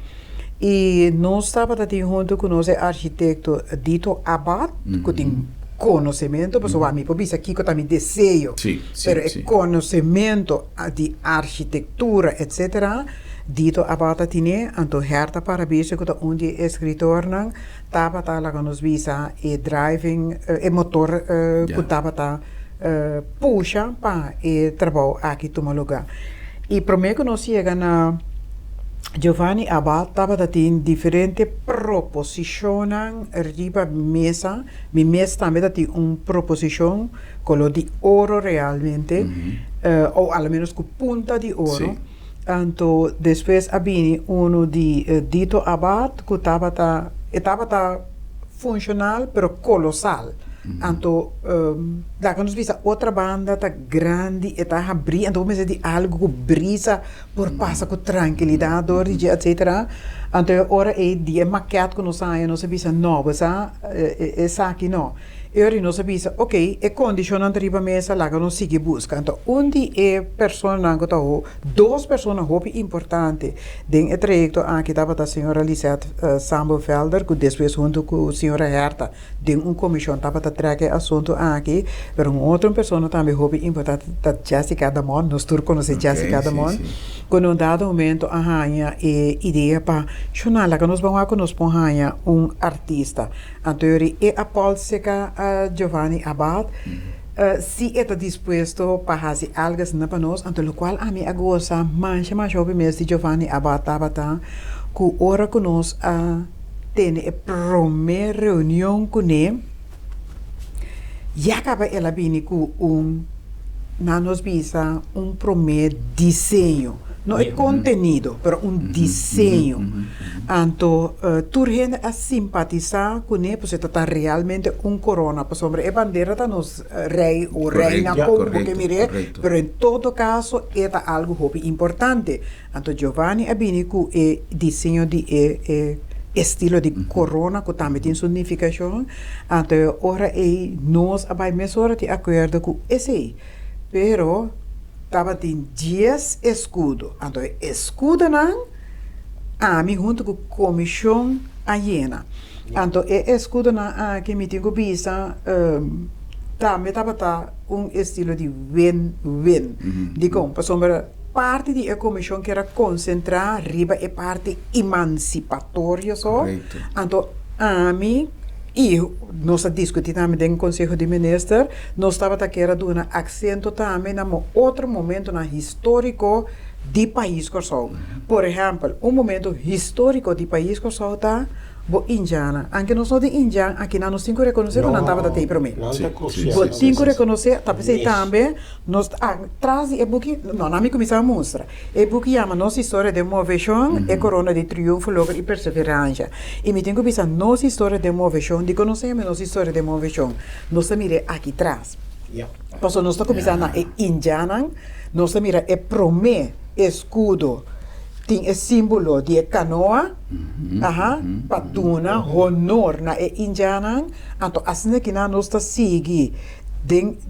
E nós estava junto com o nosso arquiteto Dito Abad, que tem conhecimento, porque a mim pode aqui que também desejo, mas conhecimento de arquitetura, etc. Dito Abad tinha, então herta para ver que onde escritor não estava lá que nos bisa e driving e motor que estava puxa para e trabalho aqui toma lugar. E para mim que nós chega na Giovanni Abad estava tendo diferentes proposições riba mesa. Mi mesa também tem uma proposição com de ouro realmente, ou ao menos com punta de ouro. Então, depois havia de Dito Abad que estava funcional, pero colossal. Então, lá que nos visa outra banda tá grande e tá abrindo, então vamos dizer algo que brisa por passa com tranquilidade, etc. Então, ora é dia maquiado que nós saímos, nós visa novo, essa aqui não. E nós visa, ok, é condição anterior mesa lá que nós sigue busca. Então, onde é pessoa que tá duas pessoas muito importantes dentro do trajecto aqui estava a senhora Lisette Sambo-Felder, que depois junto com a senhora Herta, dentro uma comissão estava a trazer assunto aqui, mas uma outra pessoa também muito importante, a Jessica Damon, nós todos conhecemos Jessica Damon. Con un dado momento, arranha ideia para jornal que nós vamos nos arranha artista. Anterior é a Polseca Giovanni Abad. Se está disposto para fazer algo para nós, então o qual a mim agora mais jovem mês de Giovanni Abad tabata, que ora que nós tem a primeira reunião com ele, e acaba ela vindo com na nos visa primeiro desenho. Não é conteúdo, mas desenho. Então, tu gente a simpatizar com ele, porque está realmente corona, por sobre a bandeira da nos rei ou reina, como que mire, mas em todo caso, é algo muito importante. Então, Giovanni ha vindo com o desenho de estilo de corona, que também tem significação. Então, ora, nós vai mesmo de acordo com esse. Pero estava tem 10 escudos. Então, escudo não, mim junto com a comissão aiena. Então, escudo não, que me tenho visto, também estava estilo de win-win. Digo, por exemplo, parte da comissão que era concentrar riba é parte emancipatória só. Então, mim e nós discutimos também no Conselho de Ministros, nós estávamos aqui dando um acento também em outro momento histórico do país Corsol. Por exemplo, momento histórico do país Corsol está o indiana. Anche nós não de indiana, aqui não nos temos que reconhecer que não estava até para mim. Nós temos que reconhecer, também, nós traz e book, não, não me começar a mostrar. E book chama nossa história de moveção, e corona de triunfo, logo e perseverança. E me tenho que pensar nossa história de moveção, de conhecer nossa história de moveção. Nós mira aqui atrás. Porque nós estamos começando na indiana, nós mira é promê escudo. Tem o símbolo de canoa, patuna, honor na indiana. Então, assim que nós estamos seguindo,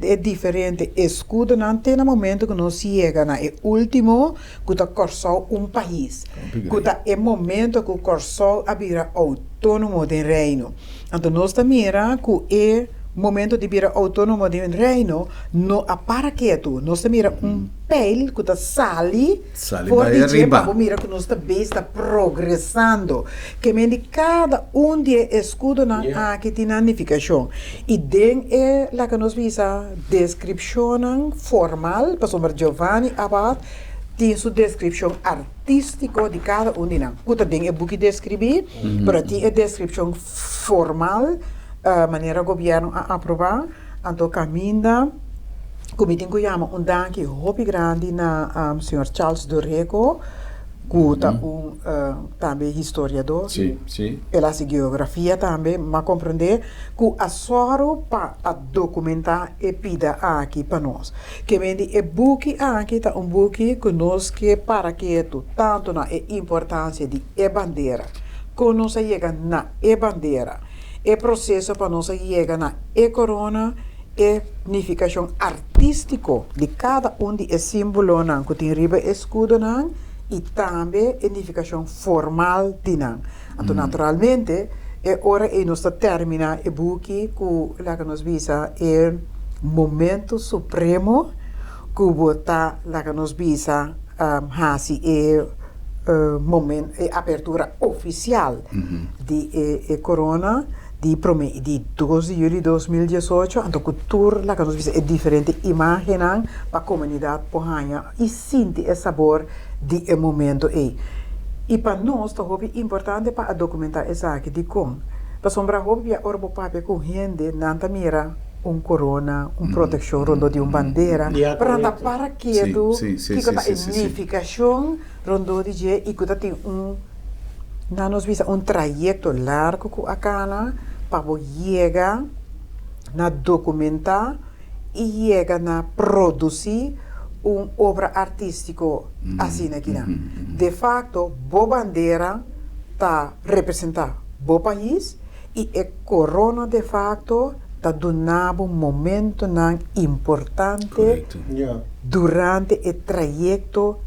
é diferente. Escudo não tem no momento que nós chegamos no último, que está corsou país. Que é o momento que o corsou vira autônomo do reino. Então, nós estamos mirando que é momento de vir autônomo do reino, no aparaqueto, nós mira pele que está sali por de para mira que nós está progressando, que me cada de escudo na que tem significação e den é lá que nós visa descrição formal, por exemplo Giovanni Abad tem sua descrição artística de cada de nós. Que tem é book descrever, mas tem a descrição formal. Maneira governo a aprovar, então caminha, como tem que chamar danke hobby grande na senhor Charles Dorrego, que também historiador, ela se geografia também, mas compreender que a soro para documentar e pida aqui para nós. Que vende é book aqui tá book que nós que para que tanto na importância de bandeira, que nós chega na bandeira. O processo para nós chegar na corona é significação artístico de cada de símbolos que tem riba escudo e também a significação formal de não. Então, naturalmente, é hora que nós termina o book que lá que nos visa é momento supremo que bota lá que nos visa hasi momento abertura oficial de corona de 12 de julho de 2018, então que tour lá que nós vimos é diferente imagem para a comunidade porranha e sente o sabor de momento aí. E para nós é importante para documentar essa aqui de como. Para sombra hobby a orbo pape com gente nanta mira corona, proteção rondo de bandeira, para que que a significação rondo de e que tem nos visa trajeto largo com a cana para chegar na documentar e chegar na produzir obra artística assim aqui. De facto, boa bandeira está representando bom país e a corona de facto está dando momento importante durante o trajeto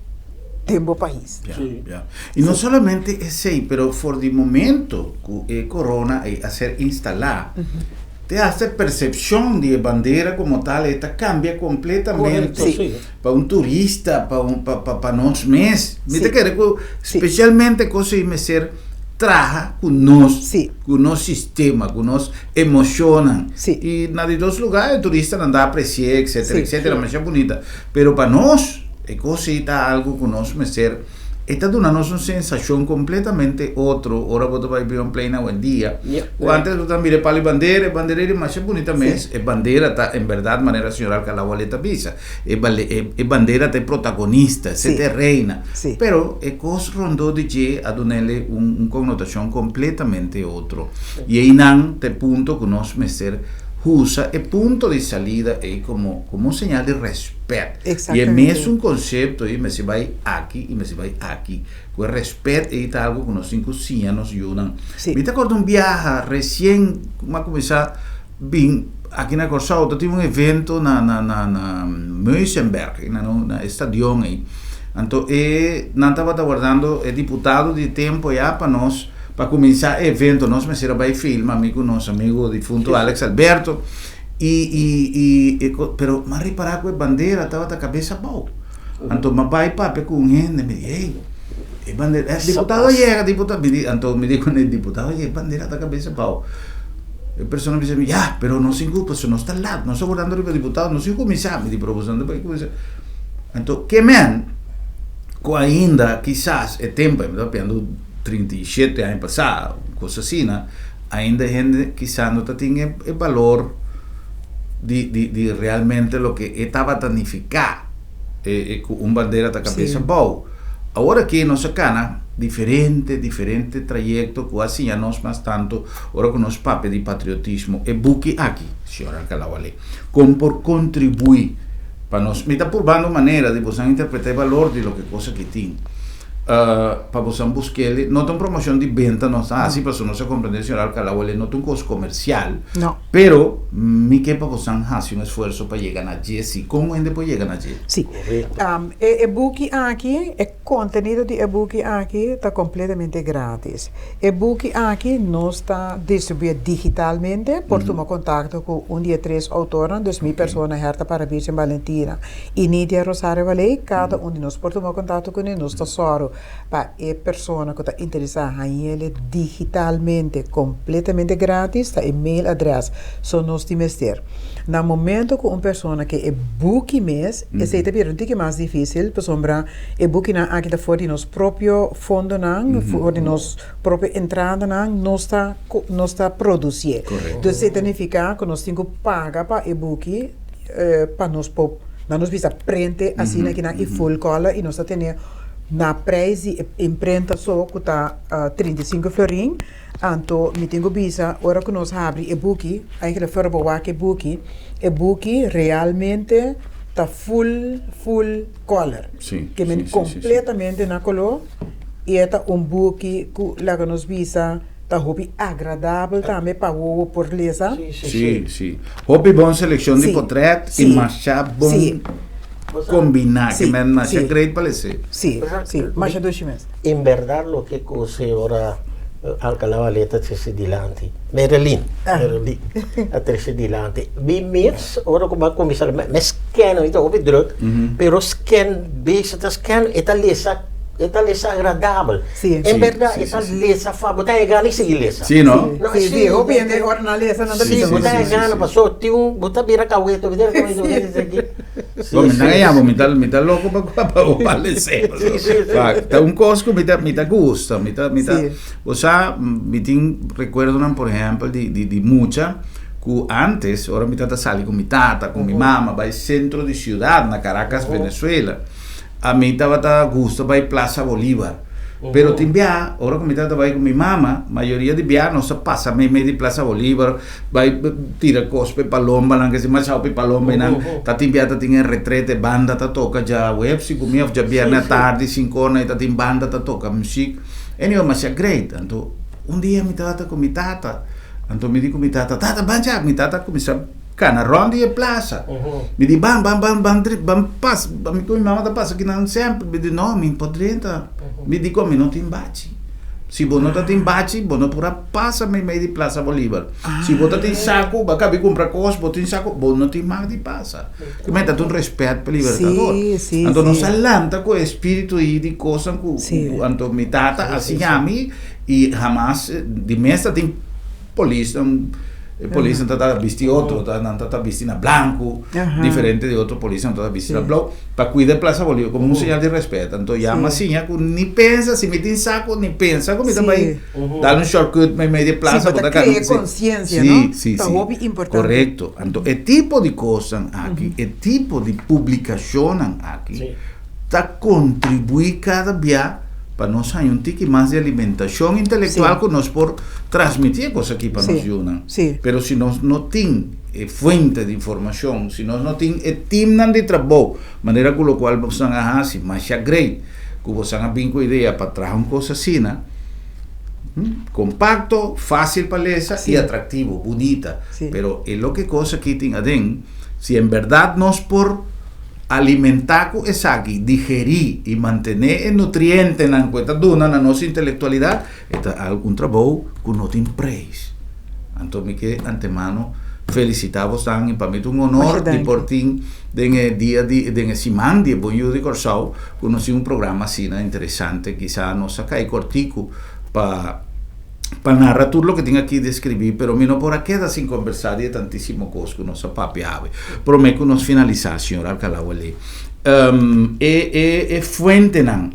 tempo país. Y no solamente ese, pero por el momento que corona a ser instalada, te hace percepción de bandera como tal, esta cambia completamente Correcto, sí. para un turista, para nos mes. Sí. Mira que Sí. especialmente cosas de ser traja con nos, Sí. con nos sistema, con nos emocionan. Sí. Y en dos lugares el turista anda a apreciar, etcétera, Sí. etcétera, más bonita. Pero para nos, es cosita algo con nos meser. Está dando una sensación completamente otro. Ahora vos vas a vivir en plena buen día. Yeah. O antes tú también para el bandera es más bonita mes. Es bandera, está en verdad, manera señora Alcalá-Boleta Pisa. Es bandera de protagonista, Sí. se te reina. Sí. Pero es cosa rondó de que a donarle un connotación completamente otro. Y ahí nan te punto que nos meser usa el punto de salida es como señal de respeto. Y Exactamente. es un concepto y me se va aquí y me se va aquí. Pues respeto es algo que los 5 años ayudan. Sí. Me te acuerdo un viaje recién, como a comenzar, bien aquí en Corsao, tuve un evento na Meusenberg, na estadio aí. Então, nós estava aguardando o deputado de tempo já para nós, para começar o evento. Nós me será vai filmar amigo nosso amigo defunto Alex Alberto. Pero mas reparar que a bandeira estava da cabeça boa. Então, meu pai papai com gente me disse, ei, bandeira, deputado chega, deputado. Então, me digo, o deputado chega, bandeira da cabeça boa. A pessoa me dice, ya, pero no se inculpa, no está al lado, no está guardando el diputado, no se comienza, me di proposando para que entonces, que men, que ainda, quizás, el tiempo, me está pidiendo 37 años pasado, cosas así, ainda gente quizás no tiene el valor de realmente lo que estaba tanificado, un bandera de cabeza Sí. boa. Ahora que nos sacana diferente trayecto que assim ya nos más tanto ahora con los papes de patriotismo e buque aquí señora Alcalá-Boleta como por contribuir para nos me está probando manera de poder interpretar el valor de lo que cosa que tiene para poder buscar no tan promoción de venta no está así para no se comprender señora Alcalá-Boleta no tan costo comercial No. pero mi que para poder hacer un esfuerzo para llegar allí sí cómo gente puede llegar allí Sim. Correto. O e-book aqui, o conteúdo de e-book aqui está completamente grátis. E-book aqui não está distribuído digitalmente, por tomar contato com de 3 autores, dus minha pessoa herta para Virgem Valentina e Nidia Rosário Valei, cada de nós por tomar contato com ele, nós está só para a pessoa que está interessada em ele digitalmente, completamente grátis, está e-mail, adresse, só nós te mestre. No momento que uma pessoa que é book mês, esse é um pouco mais difícil, por sombra, é book na aqui da fora de nosso próprio fundo não, fora de nossa própria entrada não está produzir. Correto. Então, isso significa que nós temos que pagar para e book para nós nós visa prende assim aqui na e full color e nós está tendo na preço de imprenta só que está 35 florin. Então, me tenho visa, ora que nós abre e-book, eigenlijk voor e-book realmente está full color. Sim, Que me sim, sim, completamente na color e é book que lá que nós visa está hobby agradável também para o por lesa. Sí. Hobby bon selección de Sí. portrait Sí. y marcha bon Sí. combinar, Sí, que me marcha sí. great para esse. Sim, mas é dois meses. En verdad lo que cosa ora Alcalá-Boleta c'è dilante. Merlin, a c'è dilante. Vi mes, ora come cominciare, me scan, ito obi druk, pero scan, base ta scan, eta lesa agradable. Sì. En Sì, verdad, sì, eta sì, sì. lesa fa, botai gani si lesa. Sí, no? No, Sim, sì, hobby é ora na lesa não dá Sì, visa. sì, botai sì, gana, sì. passò, bota bira cahueto, vedere come aqui. Bom, me ganhamos, me tá louco para o palecer. Tá um cosco, me tá gusta, me tá. Sí. O sea, me recuerdo, por ejemplo, de mucha que antes, ahora mi tata sale con mi tata, con mi mamá, va al centro de ciudad, na Caracas, Venezuela. A mí estaba gusto para ir Plaza Bolívar. Pero timbia, ahora que mi tata va con mi mamá, mayoría de viajes no se pasa medio de Plaza Bolívar, va tira cospe palomba, que se machao pe palomba, ta timbia ta tiene retrete, banda ta toca ya web, si comia ya viernes tarde 5 horas ta tim banda ta toca music. Anyway, mas é great. Então, dia mi tata con mi tata, então mi dico mi tata, banja, mi tata começa cana ronda e plaza. Mi di bam pass, mi mamma da passa che non sempre, mi di no, mi podrenta. Mi dico mi non ti imbaci. Se você não tem bate, você não pode passar meio de Plaza Bolívar. Se você tem saco, você acaba de comprar coisas, você tem saco, você não tem mais de passar. Como é que tem um respeito para o libertador? Então, nós falamos com o espírito de coisas que a minha tata assim a mim, e jamais, de mesa tem polícia, polícia não está vestindo outro, não está vestindo branco, diferente de outro polícia, não está vestindo branco, para cuidar da Plaza Bolívar, como um sinal de respeito. Então, chama assim, nem pensa, se me tem saco, nem pensa, como também dá um shortcut no meio de plaza. Para criar consciência, não? Sim, é importante. Correto. Então, o tipo de coisa aqui, o tipo de publicação aqui, está contribuindo cada dia para nós ter um tique mais de alimentação intelectual que nós por transmitir coisas aqui para nós juntos. Mas se nós não temos fonte de informação, se nós não temos time de trabalho, maneira com a qual nós vamos fazer, mas é great, que você tem com ideia para trazer uma coisa assim, compacto, fácil para ler e atrativo, bonita. Pero é o que coisa que tem adentro, se em verdade nós por alimentar com essa aqui, digerir e manter o nutriente na coisa duna, na nossa intelectualidade, é um trabalho que não tem preço. Então, me que antemano felicitar vocês e para mim é um honor de por ti dia de semana de Bom Dia de Corsau, conheci um programa assim interessante, quizá nós saca cortico para narrar tudo o que tenho aqui de escrever, pero mino por aqui queda sem conversar de tantíssimo coisa que nós papiava. Prometo que nós finalizar, senhor Alcalá ali. Fuente não.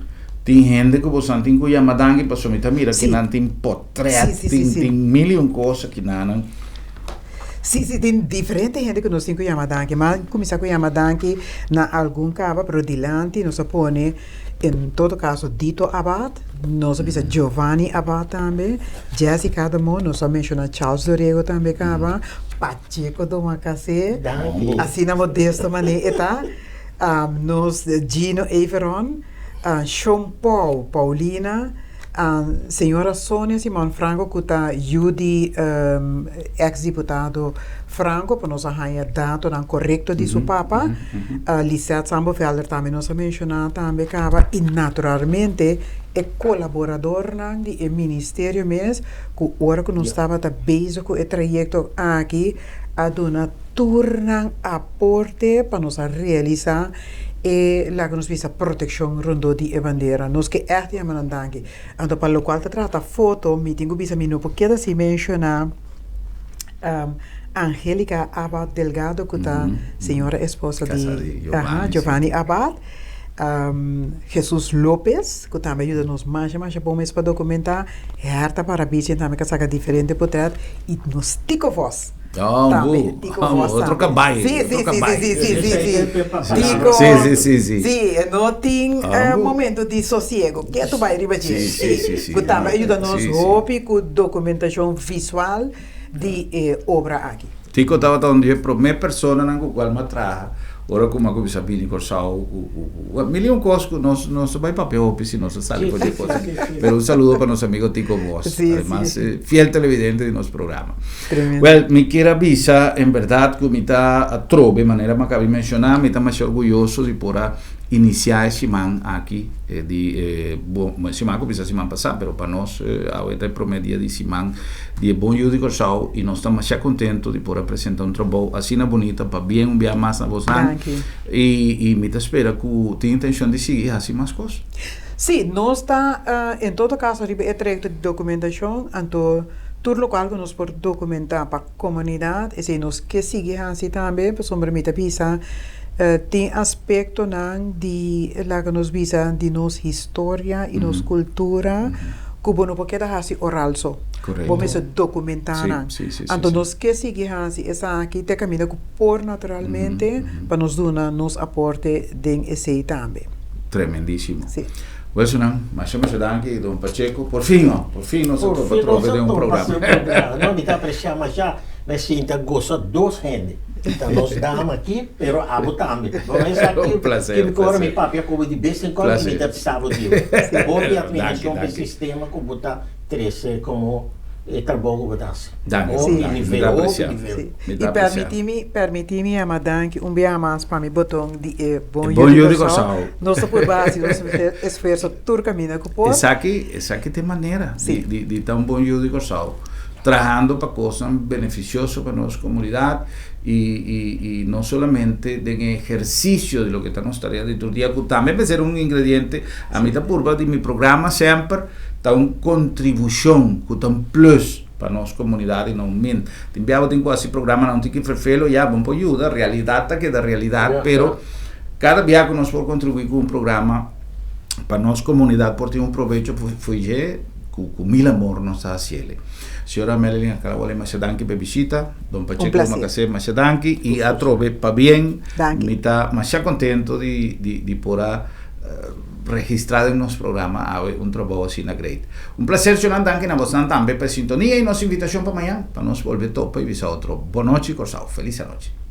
Tem gente que você tem que chamar dangue para somita mira que não tem portrait, tem milhão coisas que não. Sim, tem diferente gente que nós temos que chamar dangue, mas começar a chamar dangue na algum cabo, pero dilante nós põe em todo caso Dito Abad, nós vimos Giovanni Abad também, Jessica Adamo, nós mencionamos Charles Dorego também, Pacheco do Macacé, assim na modesta maneira, nós Gino Everon, Sean Paul, Paulina, senhora Sônia Simão Franco, que está Judy, ex-deputado Franco, para nós arranjar dado correto de seu papa, Lisette Sambo Felder também nós mencionamos também, e naturalmente é colaborador do Ministério mesmo, que agora que nós estava busy com o trajeto aqui, a donar turno aporte para nós realizar la que nos visa proteção rondo di bandeira. Nós que é de amandangue. Então, para o qual se trata foto, me tenho visa minu porque se menciona Angélica Abad Delgado, que é senhora esposa de Giovanni Abad. Jesus Lopes, que também ajuda nos mais bom para documentar. É harta para bicho também que saca diferente portanto e nos tico voz. Outro cabalho. Sim, não tem momento de sossego. Que tu vai ribetir. Que também ajuda nos hopi com documentação visual de obra aqui. Tico estava onde para minha pessoa na qual me traga. Ora como eu sabia em Corsau, milhão coisas nós vai papel se nós sabe qualquer coisa. Pero um saludo para nosso amigo Tico Boss, además fiel televidente de nosso programa. Well, me quero avisar, em verdade, que me está trove, maneira que acabei de mencionar, me está mais orgulhoso de poder iniciar esse semana aqui, bom, semana que semana passada, pero para nós, é o primeiro dia de semana de Bom Dia de Corsau e nós estamos muito contentos de poder apresentar um trabalho assim bonita para bem enviar mais na vossa e me espera que tem intenção de seguir assim mais coisas. Sim, nós está em todo caso é trajeto de documentação, então tudo o qual que nós podemos documentar para a comunidade, e nós que seguir assim também, para sombra me pisa tem aspecto de la que nos visa de nossa história e nossa cultura, que não pode dar assim oral só. Vamos documentar. Então nós que seguir assim essa aqui te caminha por naturalmente para nos dar nos aporte de esse também. Tremendíssimo. Bueno, mas eu me danke Dom Pacheco, por fim nós trove de um programa. Não me dá apreciar mas já mas sinta gosto dos gente. Então nós damos aqui, pero abo também. Vamos aqui. Prazer. Que agora me papi como de bem sem qual me dá precisava de. Vou me aprender com o sistema como botar 13 como trabalho das. Danke, Sì. danke, mi dà Nível, appreciato. nível. Sì. Mi E dà appreciato. permitimi a madanki un bia mas para mi botão de bom Bom Yuri Yuri Corsal. Corsal. Nosso por base, nosso esforço tur caminha com por. Essa aqui tem maneira Sim. de ter um bom Yuri Corsal, trabalhando para coisas beneficiosas para nossa comunidade e não somente de exercício de lo que está nos tareas de todo dia, que também vai ser um ingrediente, a mim por de meu programa sempre está uma contribuição, que está um plus para nossa comunidade, não min. Tempiamo tem quase programa não tem que ferfelo, já bom para ajuda, realidade tá que da realidade, pero cada dia que nós podemos contribuir com um programa para nossa comunidade, por ter um proveito, foi com mil amor nós está haciendo. Senhora Melanie, acabou de mais danke per visita, Don Pacheco Macacé, mais danke, e a trove para bem, me está mais contento de poder registrado em nosso programa um trabalho assim na Great. Um prazer, senhor danke na vossa também para sintonia e nossa invitação para amanhã, para nós volver topo e visar outro. Boa noite, Corsal. Feliz noite.